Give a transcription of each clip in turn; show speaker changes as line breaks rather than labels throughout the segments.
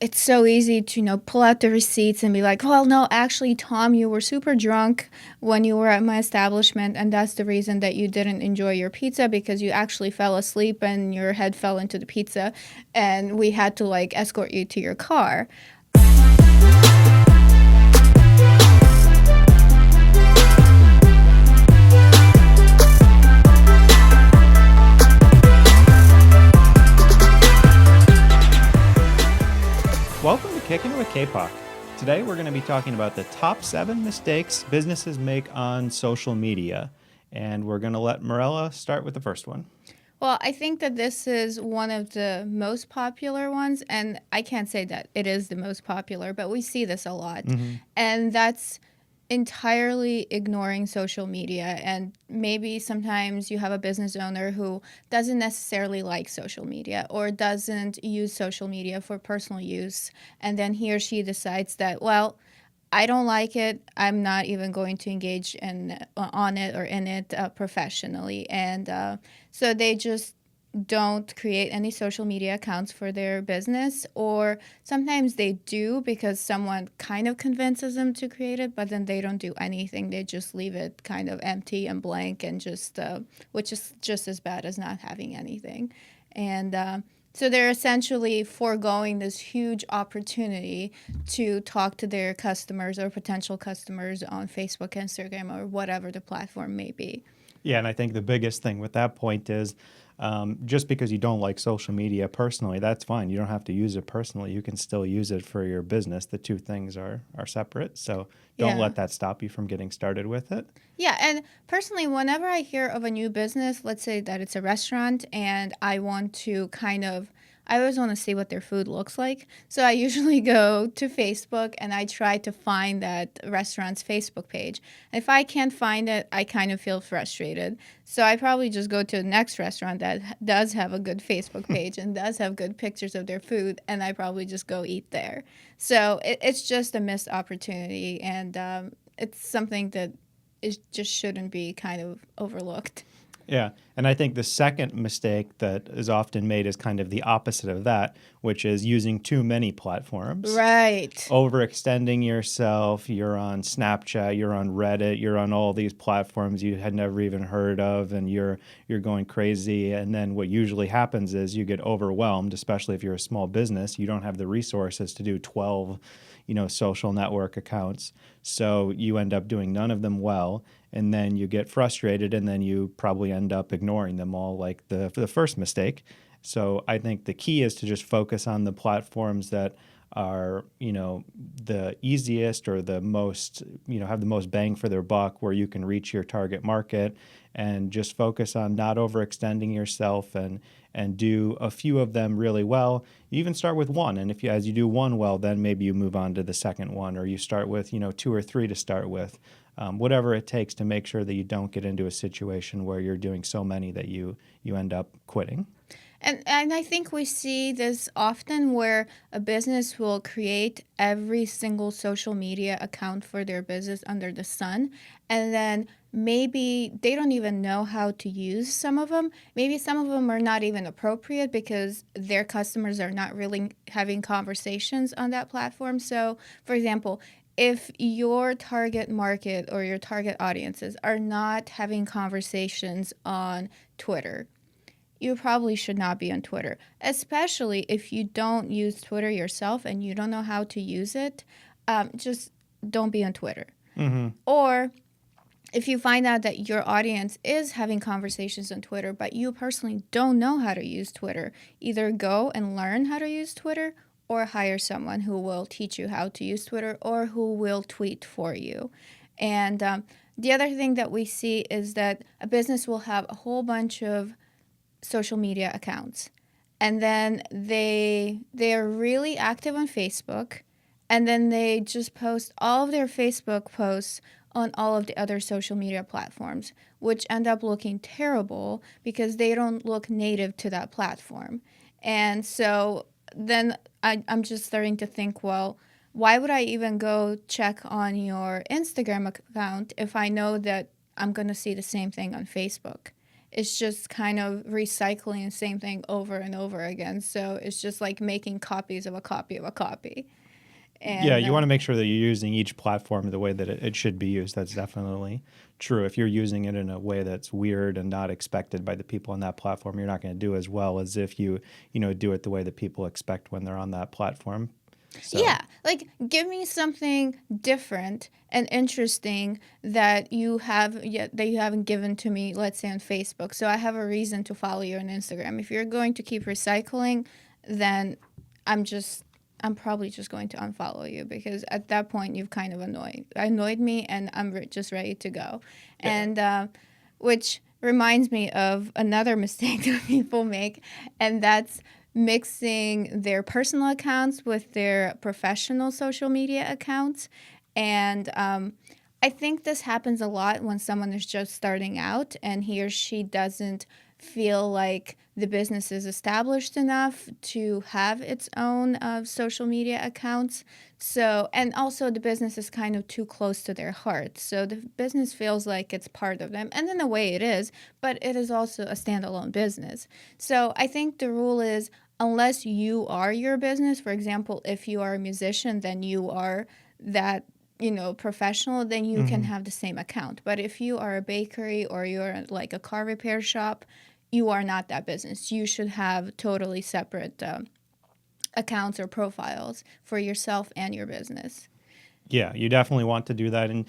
it's so easy to, pull out the receipts and be like, well, no, actually, Tom, you were super drunk when you were at my establishment, and that's the reason that you didn't enjoy your pizza because you actually fell asleep and your head fell into the pizza, and we had to like escort you to your car.
Welcome to Kickin with Kapok. Today we're going to be talking about the top 7 mistakes businesses make on social media. And we're going to let Morella start with the first one.
Well, I think that this is one of the most popular ones, and I can't say that it is the most popular, but we see this a lot. And that's entirely ignoring social media. And maybe sometimes you have a business owner who doesn't necessarily like social media or doesn't use social media for personal use. And then he or she decides that, well, I don't like it. I'm not even going to engage on it or in it professionally. And so they just don't create any social media accounts for their business, or sometimes they do because someone kind of convinces them to create it, but then they don't do anything. They just leave it kind of empty and blank, and just which is just as bad as not having anything. And so they're essentially foregoing this huge opportunity to talk to their customers or potential customers on Facebook, Instagram, or whatever the platform may be.
Yeah, and I think the biggest thing with that point is just because you don't like social media personally, that's fine. You don't have to use it personally. You can still use it for your business. The two things are separate. So don't let that stop you from getting started with it.
Yeah, and personally, whenever I hear of a new business, let's say that it's a restaurant and I want to I always want to see what their food looks like. So I usually go to Facebook and I try to find that restaurant's Facebook page. If I can't find it, I kind of feel frustrated. So I probably just go to the next restaurant that does have a good Facebook page and does have good pictures of their food, and I probably just go eat there. So it's just a missed opportunity, and it's something that it just shouldn't be kind of overlooked.
Yeah, and I think the second mistake that is often made is kind of the opposite of that, which is using too many platforms.
Right.
Overextending yourself. You're on Snapchat, you're on Reddit, you're on all these platforms you had never even heard of, and you're going crazy. And then what usually happens is you get overwhelmed, especially if you're a small business. You don't have the resources to do 12 social network accounts. So you end up doing none of them well, and then you get frustrated, and then you probably end up ignoring them all, like the first mistake. So I think the key is to just focus on the platforms that are, the easiest or the most, have the most bang for their buck, where you can reach your target market, and just focus on not overextending yourself, and do a few of them really well. You even start with one, and as you do one well, then maybe you move on to the second one, or you start with 2 or 3 to start with. Whatever it takes to make sure that you don't get into a situation where you're doing so many that you end up quitting.
And I think we see this often where a business will create every single social media account for their business under the sun, and then maybe they don't even know how to use some of them. Maybe some of them are not even appropriate because their customers are not really having conversations on that platform. So, for example, if your target market or your target audiences are not having conversations on Twitter, you probably should not be on Twitter, especially if you don't use Twitter yourself and you don't know how to use it. Just don't be on Twitter.
Mm-hmm.
Or if you find out that your audience is having conversations on Twitter, but you personally don't know how to use Twitter, either go and learn how to use Twitter or hire someone who will teach you how to use Twitter or who will tweet for you. And the other thing that we see is that a business will have a whole bunch of social media accounts, and then they are really active on Facebook, and then they just post all of their Facebook posts on all of the other social media platforms, which end up looking terrible because they don't look native to that platform. And so then I'm just starting to think, well, why would I even go check on your Instagram account if I know that I'm going to see the same thing on Facebook? it's just kind of recycling the same thing over and over again. So it's just like making copies of a copy of a copy.
Yeah,
And
you want to make sure that you're using each platform the way that it should be used. That's definitely true. If you're using it in a way that's weird and not expected by the people on that platform, you're not going to do as well as if you do it the way that people expect when they're on that platform. So,
yeah, like give me something different and interesting that you have yet that you haven't given to me, let's say on Facebook. So I have a reason to follow you on Instagram. If you're going to keep recycling, then I'm just I'm probably just going to unfollow you because at that point you've kind of annoyed me, and I'm just ready to go.
yeah.
And which reminds me of another mistake that people make, and that's mixing their personal accounts with their professional social media accounts. And I think this happens a lot when someone is just starting out and he or she doesn't feel like the business is established enough to have its own social media accounts. So, and also the business is kind of too close to their heart. So the business feels like it's part of them. And in a way it is, but it is also a standalone business. So I think the rule is unless you are your business, for example, if you are a musician, then you are that professional, then you can
Hmm.
have the same account. But if you are a bakery or you're like a car repair shop, you are not that business. You should have totally separate accounts or profiles for yourself and your business.
Yeah, you definitely want to do that. And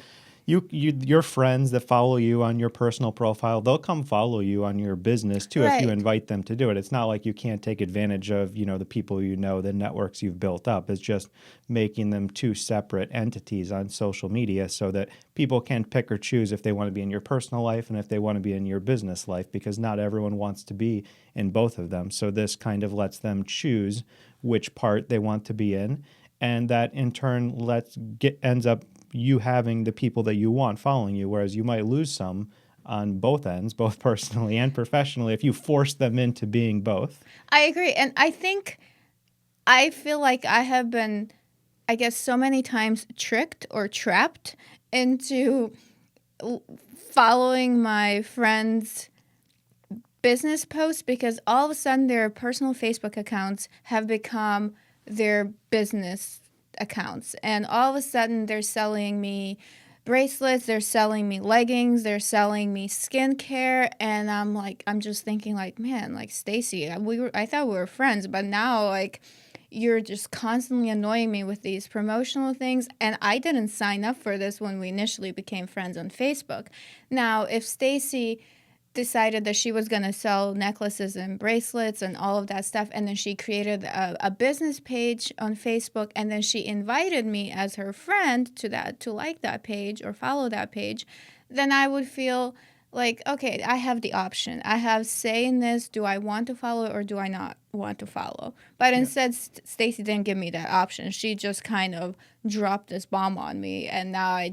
your friends that follow you on your personal profile, they'll come follow you on your business too if you
Right.
invite them to do it. It's not like you can't take advantage of, the people the networks you've built up. It's just making them two separate entities on social media so that people can pick or choose if they want to be in your personal life and if they want to be in your business life, because not everyone wants to be in both of them. So this kind of lets them choose which part they want to be in, and that in turn ends up you having the people that you want following you, whereas you might lose some on both ends, both personally and professionally, if you force them into being both.
I agree. And I feel like I have been, I guess, so many times tricked or trapped into following my friends' business posts because all of a sudden their personal Facebook accounts have become their business accounts. And all of a sudden they're selling me bracelets, they're selling me leggings, they're selling me skincare. And I'm just thinking like, man, like Stacy, I thought we were friends, but now like you're just constantly annoying me with these promotional things. And I didn't sign up for this when we initially became friends on Facebook. Now, if Stacy decided that she was going to sell necklaces and bracelets and all of that stuff, and then she created a business page on Facebook, and then she invited me as her friend to like that page or follow that page, then I would feel like, okay, I have the option. I have say in this. Do I want to follow or do I not want to follow? But
Yeah.
instead, Stacy didn't give me that option. She just kind of dropped this bomb on me, and now I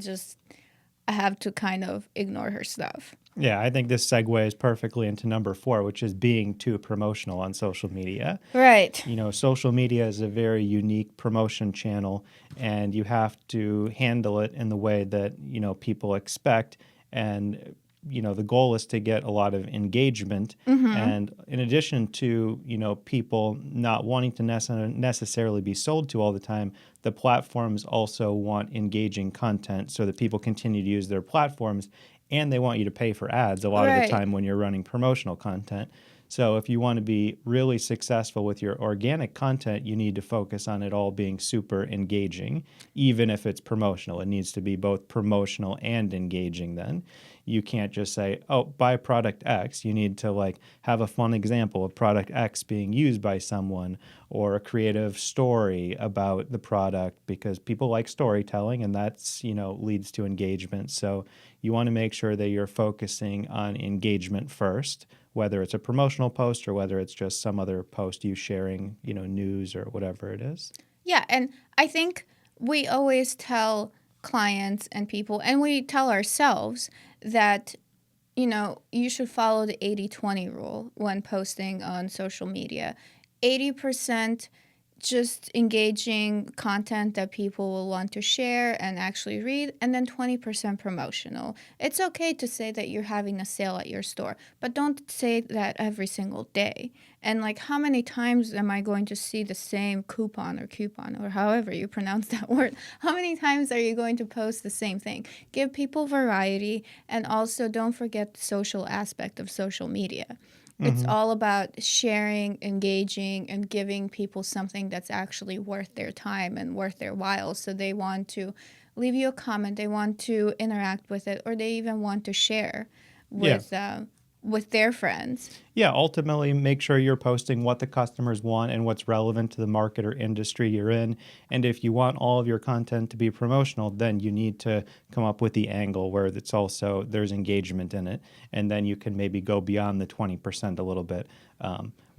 have to kind of ignore her stuff.
Yeah, I think this segues perfectly into number 4, which is being too promotional on social media.
Right.
Social media is a very unique promotion channel, and you have to handle it in the way that, people expect. And, the goal is to get a lot of engagement.
Mm-hmm.
And in addition to, people not wanting to necessarily be sold to all the time, the platforms also want engaging content so that people continue to use their platforms, and they want you to pay for ads a lot of the
Right.
time when you're running promotional content. So if you want to be really successful with your organic content, you need to focus on it all being super engaging, even if it's promotional. It needs to be both promotional and engaging then. You can't just say, oh, buy product X. You need to have a fun example of product X being used by someone, or a creative story about the product, because people like storytelling, and that's, leads to engagement. So you want to make sure that you're focusing on engagement first, whether it's a promotional post or whether it's just some other post you sharing, news or whatever it is.
Yeah, and I think we always tell clients and people, and we tell ourselves that, you should follow the 80-20 rule when posting on social media. 80% just engaging content that people will want to share and actually read, and then 20% promotional. It's okay to say that you're having a sale at your store, but don't say that every single day. And like, how many times am I going to see the same coupon or however you pronounce that word? How many times are you going to post the same thing? Give people variety, and also don't forget the social aspect of social media. It's
Hmm.
all about sharing, engaging, and giving people something that's actually worth their time and worth their while. So they want to leave you a comment, they want to interact with it, or they even want to share
Yeah.
with their friends.
Yeah, ultimately make sure you're posting what the customers want and what's relevant to the market or industry you're in. And if you want all of your content to be promotional, then you need to come up with the angle where it's also there's engagement in it. And then you can maybe go beyond the 20% a little bit.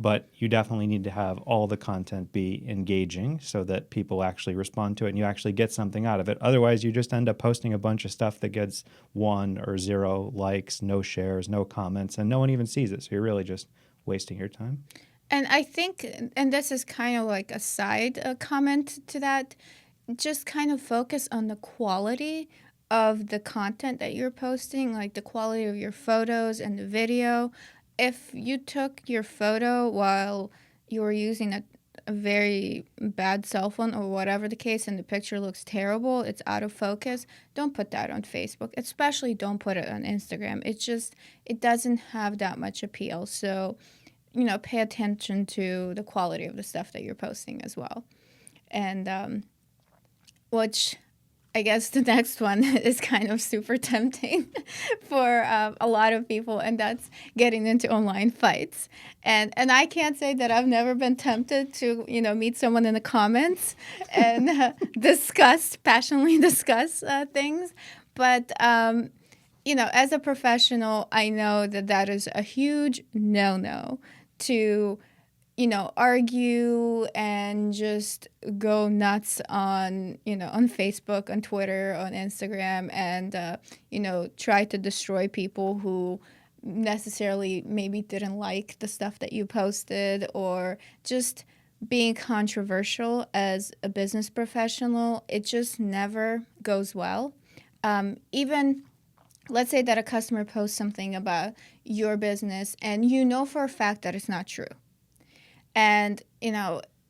But you definitely need to have all the content be engaging so that people actually respond to it and you actually get something out of it. Otherwise, you just end up posting a bunch of stuff that gets 1 or 0 likes, no shares, no comments, and no one even sees it. So you're really just wasting your time.
And I think, and this is kind of like a side comment to that, just kind of focus on the quality of the content that you're posting, like the quality of your photos and the video. If you took your photo while you were using a very bad cell phone or whatever the case and the picture looks terrible, it's out of focus, don't put that on Facebook. Especially don't put it on Instagram. It doesn't have that much appeal. So, pay attention to the quality of the stuff that you're posting as well. And which I guess the next one is kind of super tempting for a lot of people, and that's getting into online fights. And I can't say that I've never been tempted to meet someone in the comments and passionately discuss things, but as a professional, I know that that is a huge no to argue and just go nuts on Facebook, on Twitter, on Instagram, and, try to destroy people who necessarily maybe didn't like the stuff that you posted, or just being controversial as a business professional. It just never goes well. Even let's say that a customer posts something about your business and you know for a fact that it's not true. And,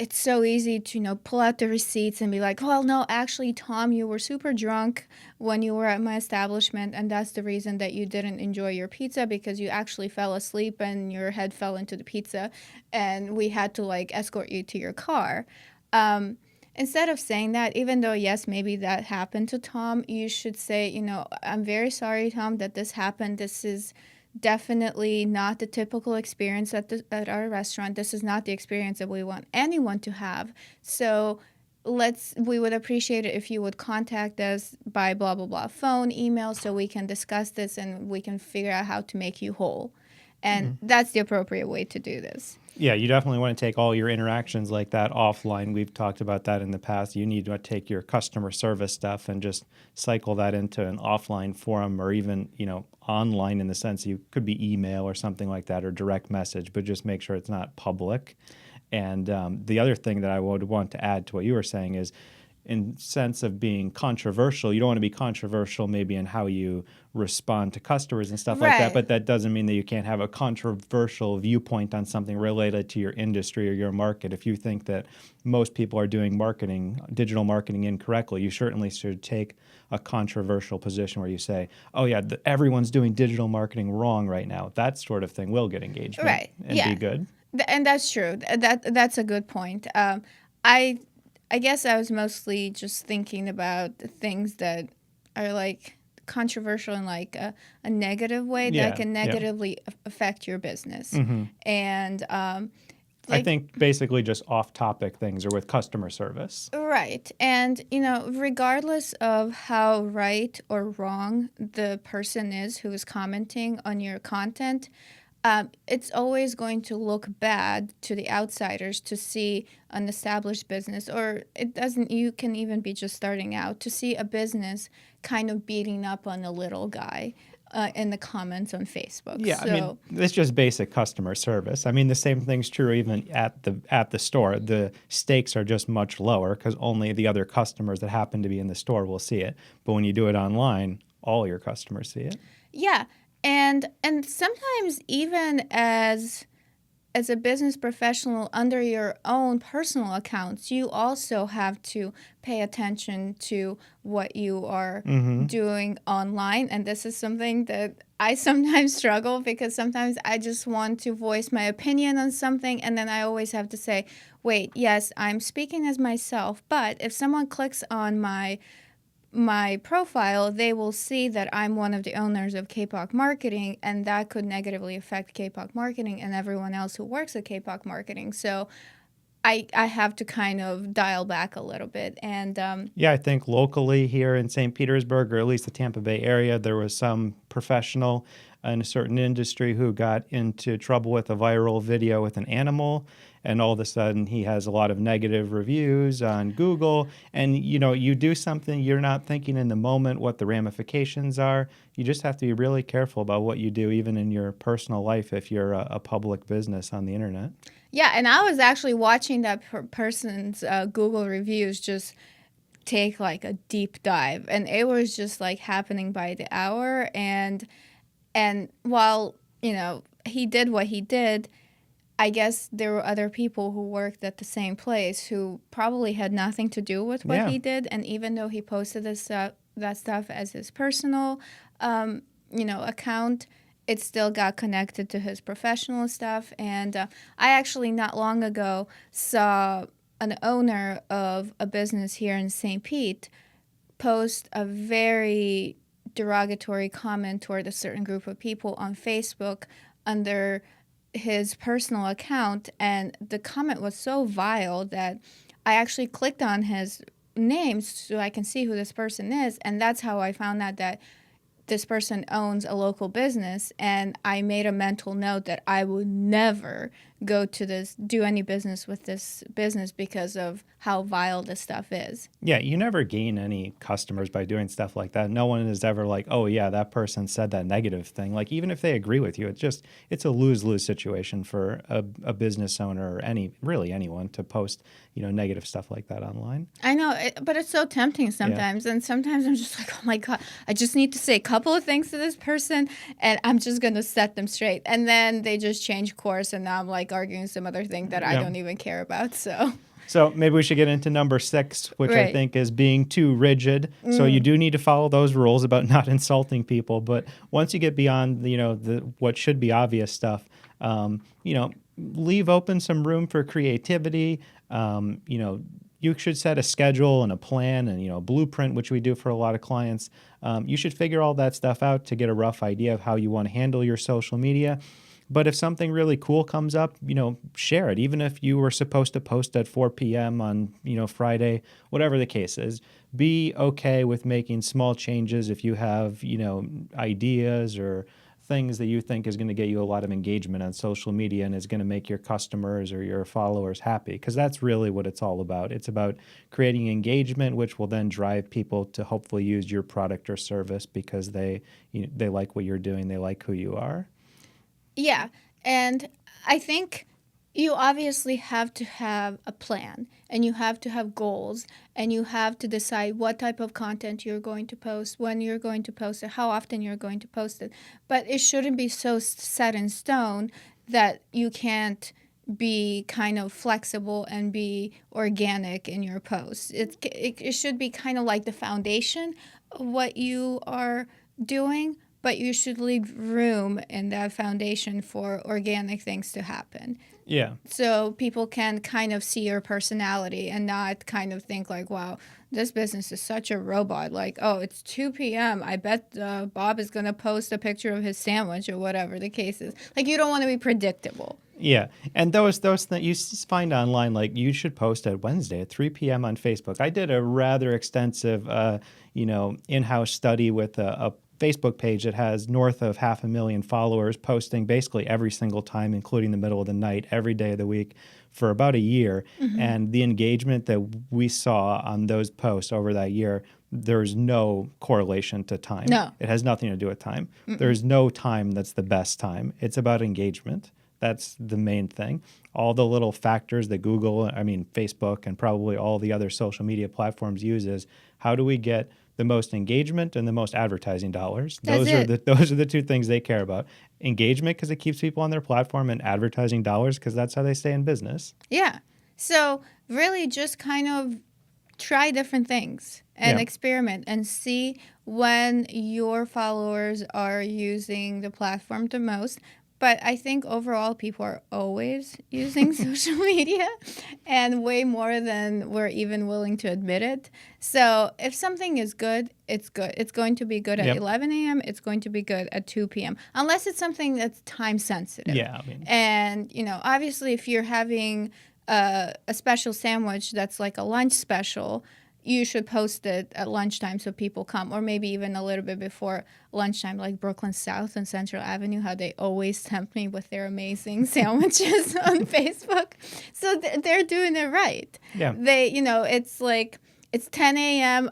it's so easy to, pull out the receipts and be like, well, no, actually, Tom, you were super drunk when you were at my establishment. And that's the reason that you didn't enjoy your pizza, because you actually fell asleep and your head fell into the pizza. And we had to like escort you to your car. Instead of saying that, even though, yes, maybe that happened to Tom, you should say, I'm very sorry, Tom, that this happened. This is definitely not the typical experience at our restaurant. This is not the experience that we want anyone to have. So we would appreciate it if you would contact us by blah, blah, blah, phone, email, so we can discuss this and we can figure out how to make you whole. And that's the appropriate way to do this.
Yeah, you definitely want to take all your interactions like that offline. We've talked about that in the past. You need to take your customer service stuff and just cycle that into an offline forum, or even, online, in the sense you could be email or something like that, or direct message, but just make sure it's not public. And the other thing that I would want to add to what you were saying is, in sense of being controversial, you don't want to be controversial maybe in how you respond to customers and stuff like that,
Right.
but that doesn't mean that you can't have a controversial viewpoint on something related to your industry or your market. If you think that most people are doing digital marketing incorrectly, you certainly should take a controversial position where you say, oh yeah, everyone's doing digital marketing wrong right now. That sort of thing will get engagement
Right.
and
Yeah.
be good.
And that's true. That's a good point. I I guess I was mostly just thinking about the things that are like controversial in like a negative way that
Yeah,
can
yeah.
negatively affect your business.
Hmm.
And
I
like
think basically just off-topic things or with customer service.
right. And, regardless of how right or wrong the person is who is commenting on your content, it's always going to look bad to the outsiders to see an established business, or it doesn't, you can even be just starting out, to see a business kind of beating up on a little guy. in the comments on Facebook.
Yeah, I mean,
So
it's just basic customer service. I mean, the same thing's true even at the store. The stakes are just much lower because only the other customers that happen to be in the store will see it. But when you do it online, all your customers see it.
yeah, and sometimes even as a business professional under your own personal accounts, you also have to pay attention to what you are doing online. And this is something that I sometimes struggle because sometimes I just want to voice my opinion on something. And then I always have to say, wait, yes, I'm speaking as myself. But if someone clicks on my profile, they will see that I'm one of the owners of Kapok Marketing, and that could negatively affect Kapok Marketing and everyone else who works at Kapok Marketing. So I have to kind of dial back a little bit. And
Yeah, I think locally here in St. Petersburg, or at least the Tampa Bay area, there was some professional in a certain industry who got into trouble with a viral video with an animal. And all of a sudden, he has a lot of negative reviews on Google. And, you know, you do something, you're not thinking in the moment what the ramifications are. You just have to be really careful about what you do, even in your personal life, if you're a public business on the internet.
yeah, and I was actually watching that person's Google reviews just take like a deep dive, and it was just like happening by the hour. And while, you know, he did what he did, I guess there were other people who worked at the same place who probably had nothing to do with what
Yeah.
he did. And even though he posted that stuff as his personal, account, it still got connected to his professional stuff. And I actually not long ago saw an owner of a business here in St. Pete post a very derogatory comment toward a certain group of people on Facebook under his personal account, and the comment was so vile that I actually clicked on his name so I can see who this person is, and that's how I found out that this person owns a local business. And I made a mental note that I would never do any business with this business because of how vile this stuff is.
Yeah, you never gain any customers by doing stuff like that. No one is ever like, oh yeah, that person said that negative thing. Like even if they agree with you, it's a lose-lose situation for a business owner or really anyone to post, negative stuff like that online.
I know, but it's so tempting sometimes. And sometimes I'm just like, oh my God, I just need to say a couple of things to this person and I'm just going to set them straight. And then they just change course and now I'm like arguing some other thing that I don't even care about.
So maybe we should get into number 6, which I
Right.
think is being too rigid. So you do need to follow those rules about not insulting people. But once you get beyond, the what should be obvious stuff, leave open some room for creativity. You should set a schedule and a plan and, a blueprint, which we do for a lot of clients. You should figure all that stuff out to get a rough idea of how you want to handle your social media. But if something really cool comes up, share it. Even if you were supposed to post at 4 p.m. on, Friday, whatever the case is, be okay with making small changes if you have, ideas or things that you think is going to get you a lot of engagement on social media and is going to make your customers or your followers happy, because that's really what it's all about. It's about creating engagement, which will then drive people to hopefully use your product or service because they like what you're doing, they like who you are.
Yeah, and I think you obviously have to have a plan and you have to have goals and you have to decide what type of content you're going to post, when you're going to post it, how often you're going to post it. But it shouldn't be so set in stone that you can't be kind of flexible and be organic in your posts. It should be kind of like the foundation of what you are doing, but you should leave room in that foundation for organic things to happen.
Yeah.
So people can kind of see your personality and not kind of think like, wow, this business is such a robot. Like, oh, it's 2 p.m. I bet Bob is going to post a picture of his sandwich or whatever the case is. Like, you don't want to be predictable.
Yeah, and those things you find online, like you should post at Wednesday at 3 p.m. on Facebook. I did a rather extensive, in-house study with a Facebook page that has north of 500,000 followers, posting basically every single time, including the middle of the night, every day of the week for about a year. And the engagement that we saw on those posts over that year there's no correlation to time.
No.
It has nothing to do with time. There's no time that's the best time. It's about engagement. That's the main thing. All the little factors that Facebook, and probably all the other social media platforms use is how do we get the most engagement and the most advertising dollars. Those are the two things they care about. Engagement because it keeps people on their platform, and advertising dollars because that's how they stay in business.
Yeah. So really just kind of try different things and experiment and see when your followers are using the platform the most. But I think overall people are always using social media, and way more than we're even willing to admit it. So if something is good, it's good. It's going to be good at 11 a.m. It's going to be good at 2 p.m. Unless it's something that's time sensitive.
Yeah.
And, obviously if you're having a special sandwich that's like a lunch special, you should post it at lunchtime so people come, or maybe even a little bit before lunchtime, like Brooklyn South and Central Avenue, how they always tempt me with their amazing sandwiches on Facebook. So they're doing it right.
Yeah.
They, it's like it's 10 a.m.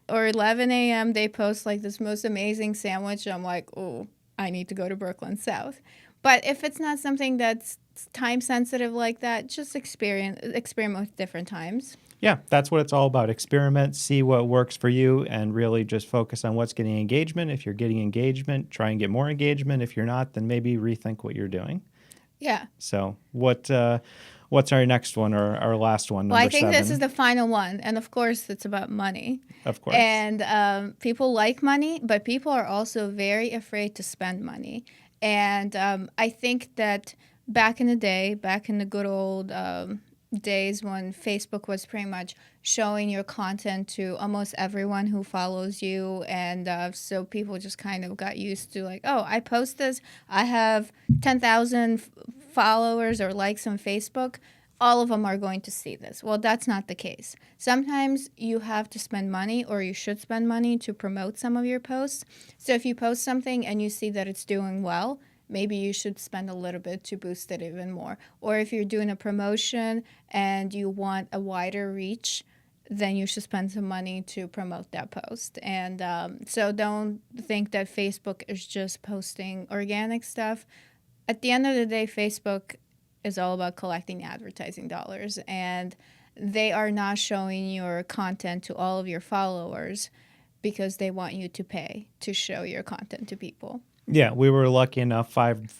or 11 a.m. They post like this most amazing sandwich. I'm like, oh, I need to go to Brooklyn South. But if it's not something that's time sensitive like that, just experiment with different times.
Yeah, that's what it's all about. Experiment, see what works for you, and really just focus on what's getting engagement. If you're getting engagement, try and get more engagement. If you're not, then maybe rethink what you're doing.
Yeah.
So what's our next one, or our last one?
Well, I think
7?
This is the final one. And of course, it's about money.
Of course.
And people like money, but people are also very afraid to spend money. And I think that back in the good old days when Facebook was pretty much showing your content to almost everyone who follows you, and so people just kind of got used to like, oh, I post this, I have 10,000 followers or likes on Facebook, all of them are going to see this. Well, that's not the case. Sometimes you have to spend money, or you should spend money to promote some of your posts. So if you post something and you see that it's doing well, maybe you should spend a little bit to boost it even more. Or if you're doing a promotion and you want a wider reach, then you should spend some money to promote that post. And so don't think that Facebook is just posting organic stuff. At the end of the day, Facebook is all about collecting advertising dollars, and they are not showing your content to all of your followers because they want you to pay to show your content to people.
Yeah, we were lucky enough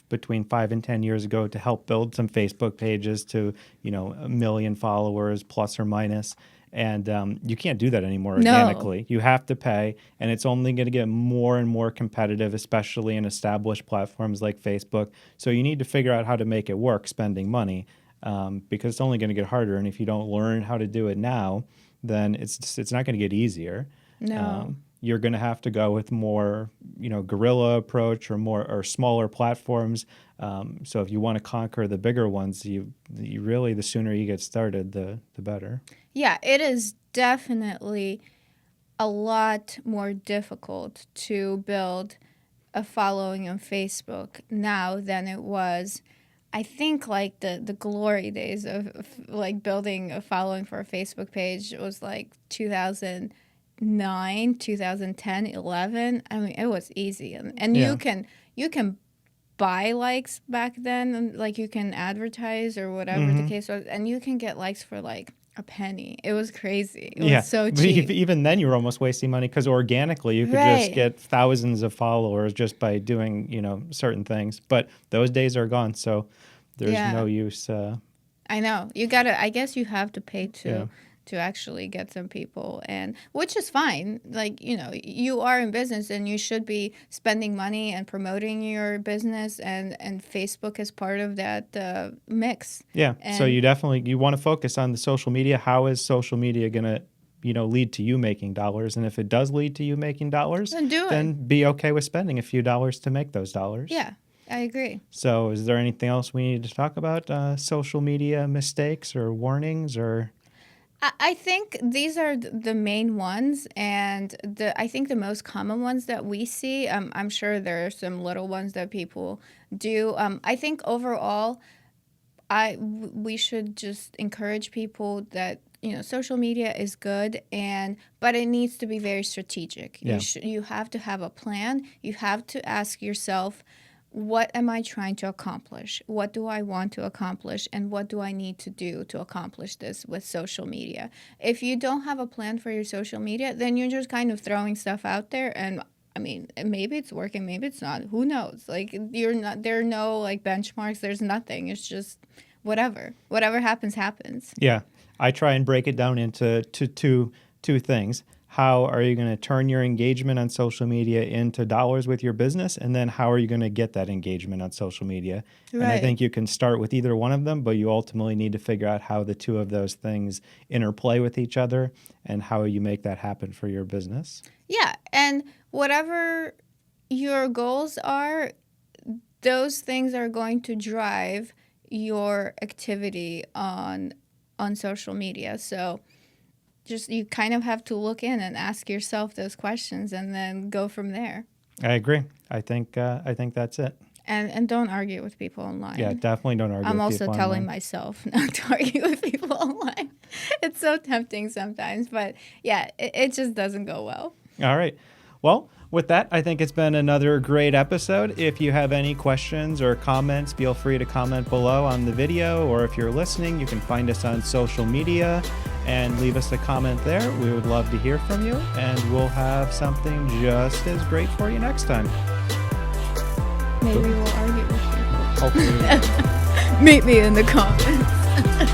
between 5 and 10 years ago to help build some Facebook pages to, 1 million followers plus or minus. And you can't do that anymore organically.
No.
You have to pay, and it's only going to get more and more competitive, especially in established platforms like Facebook. So you need to figure out how to make it work spending money, because it's only going to get harder. And if you don't learn how to do it now, then it's not going to get easier.
No.
You're going to have to go with more, guerrilla approach, or smaller platforms. So if you want to conquer the bigger ones, you really, the sooner you get started, the better.
Yeah, it is definitely a lot more difficult to build a following on Facebook now than it was. I think like the glory days of like building a following for a Facebook page was like 2009, 2010, 11. I mean, it was easy. And you can buy likes back then, and like you can advertise or whatever the case was, and you can get likes for like a penny. It was crazy. It was so cheap.
Even then you were almost wasting money, because organically you could just get thousands of followers just by doing, certain things. But those days are gone, so there's no use.
I know. I guess you have to pay to actually get some people, and which is fine. Like, you are in business and you should be spending money and promoting your business, and Facebook is part of that mix.
Yeah.
And
so you want to focus on the social media. How is social media going to, lead to you making dollars? And if it does lead to you making dollars, then be okay with spending a few dollars to make those dollars.
Yeah, I agree.
So is there anything else we need to talk about? Social media mistakes or warnings, or?
I think these are the main ones, and I think the most common ones that we see. I'm sure there are some little ones that people do. I think overall, we should just encourage people that social media is good, but it needs to be very strategic.
Yeah.
You have to have a plan. You have to ask yourself, what am I trying to accomplish? What do I want to accomplish? And what do I need to do to accomplish this with social media? If you don't have a plan for your social media, then you're just kind of throwing stuff out there. And I mean, maybe it's working, maybe it's not. Who knows? Like, there are no like benchmarks. There's nothing. It's just whatever happens.
Yeah. I try and break it down into two things. How are you going to turn your engagement on social media into dollars with your business? And then how are you going to get that engagement on social media?
Right.
And I think you can start with either one of them, but you ultimately need to figure out how the two of those things interplay with each other and how you make that happen for your business.
Yeah. And whatever your goals are, those things are going to drive your activity on social media. So just you kind of have to look in and ask yourself those questions and then go from there.
I agree. I think that's it.
And don't argue with people online.
Yeah, definitely don't argue
I'm
with
also
people
telling
online.
myself not to argue with people online. It's so tempting sometimes, but yeah, it just doesn't go well.
All right. Well, with that, I think it's been another great episode. If you have any questions or comments, feel free to comment below on the video, or if you're listening, you can find us on social media and leave us a comment there. We would love to hear from you, and we'll have something just as great for you next time.
Maybe we'll argue with people.
Hopefully.
Meet me in the comments.